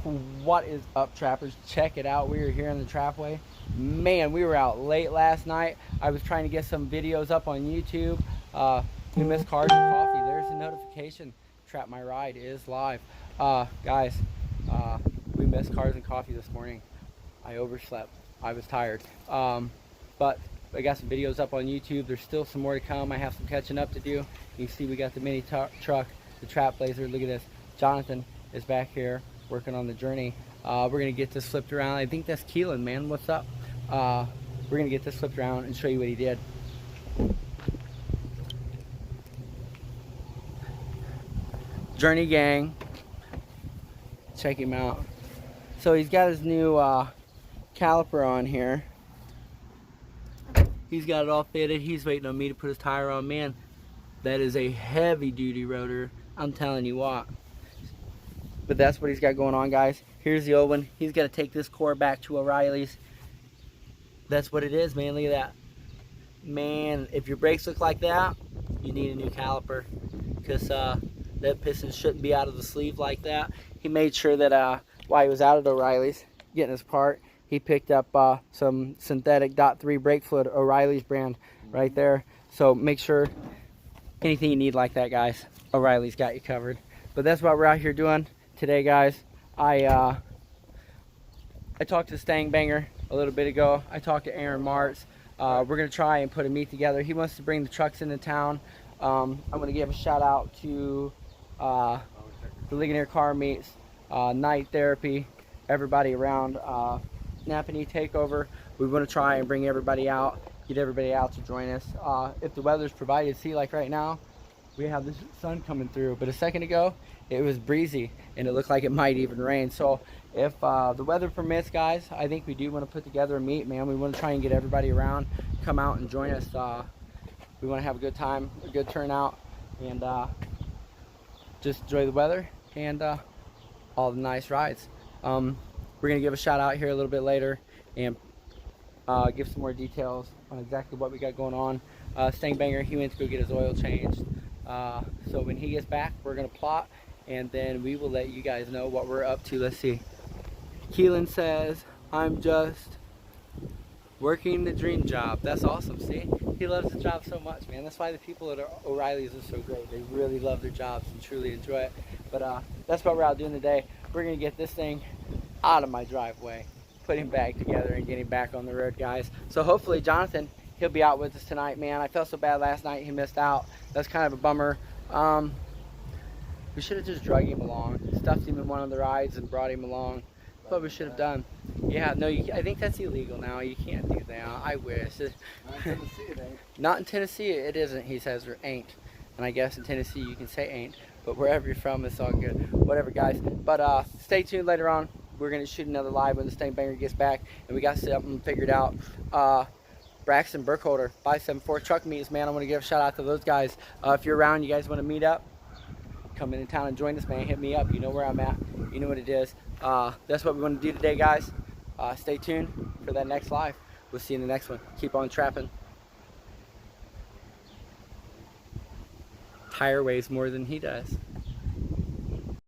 What is up, trappers? Check it out. We are here in the Trapway. Man, we were out late last night. I was trying to get some videos up on YouTube. We missed Cars and Coffee. There's a notification. Trap My Ride is live. Guys, we missed Cars and Coffee this morning. I overslept. I was tired. But I got some videos up on YouTube. There's still some more to come. I have some catching up to do. You can see we got the mini truck, the Trap Blazer. Look at this. Jonathan is back here working on the journey. We're gonna get this flipped around. I think that's Keelan, man. What's up? We're gonna get this flipped around and show you what he did. Journey gang, check him out. So he's got his new caliper on here. He's got it all fitted. He's waiting on me to put his tire on. Man, that is a heavy duty rotor, I'm telling you what. But that's what he's got going on, guys. Here's the old one. He's got to take this core back to O'Reilly's. That's what it is, man. Look at that. Man, if your brakes look like that, you need a new caliper, because that piston shouldn't be out of the sleeve like that. He made sure that while he was out at O'Reilly's getting his part, he picked up some synthetic .3 brake fluid, O'Reilly's brand right there. So make sure anything you need like that, guys, O'Reilly's got you covered. But that's what we're out here doing today, guys. I talked to Stang Banger a little bit ago. I talked to Aaron Martz. We're gonna try and put a meet together. He wants to bring the trucks into town. I'm gonna give a shout out to the Ligonier Car Meets, Night Therapy, everybody around Napanee Takeover. We want to try and bring everybody out, get everybody out to join us. If the weather's provided, see, like right now, we have the sun coming through, but a second ago it was breezy and it looked like it might even rain. So if the weather permits, guys, I think we do want to put together a meet, man. We want to try and get everybody around, come out and join us. We want to have a good time, a good turnout, and just enjoy the weather and all the nice rides. We're gonna give a shout out here a little bit later and give some more details on exactly what we got going on. Stang Banger, he went to go get his oil changed. So when he gets back, we're gonna plot, and then we will let you guys know what we're up to. Let's see. Keelan says, I'm just working the dream job. That's awesome. See, he loves the job so much, man. That's why the people at O'Reilly's are so great. They really love their jobs and truly enjoy it. But that's what we're out doing today. We're gonna get this thing out of my driveway, put him back together, and get him back on the road, guys. So hopefully Jonathan, he'll be out with us tonight, man. I felt so bad last night he missed out. That's kind of a bummer. We should have just drug him along, stuffed him in one of the rides and brought him along. That's what we should have done. Yeah, no, I think that's illegal now. You can't do that. I wish. Not in Tennessee it ain't. Not in Tennessee it isn't, he says, or ain't. And I guess in Tennessee you can say ain't, but wherever you're from, it's all good. Whatever, guys. But stay tuned later on. We're going to shoot another live when the Stang Banger gets back, and we got something figured out. Braxton Burkholder, 574 Truck Meets, man. I want to give a shout out to those guys. If you're around, you guys want to meet up, come into town and join us, man. Hit me up. You know where I'm at. You know what it is. That's what we want to do today, guys. Stay tuned for that next live. We'll see you in the next one. Keep on trapping. Tire weighs more than he does.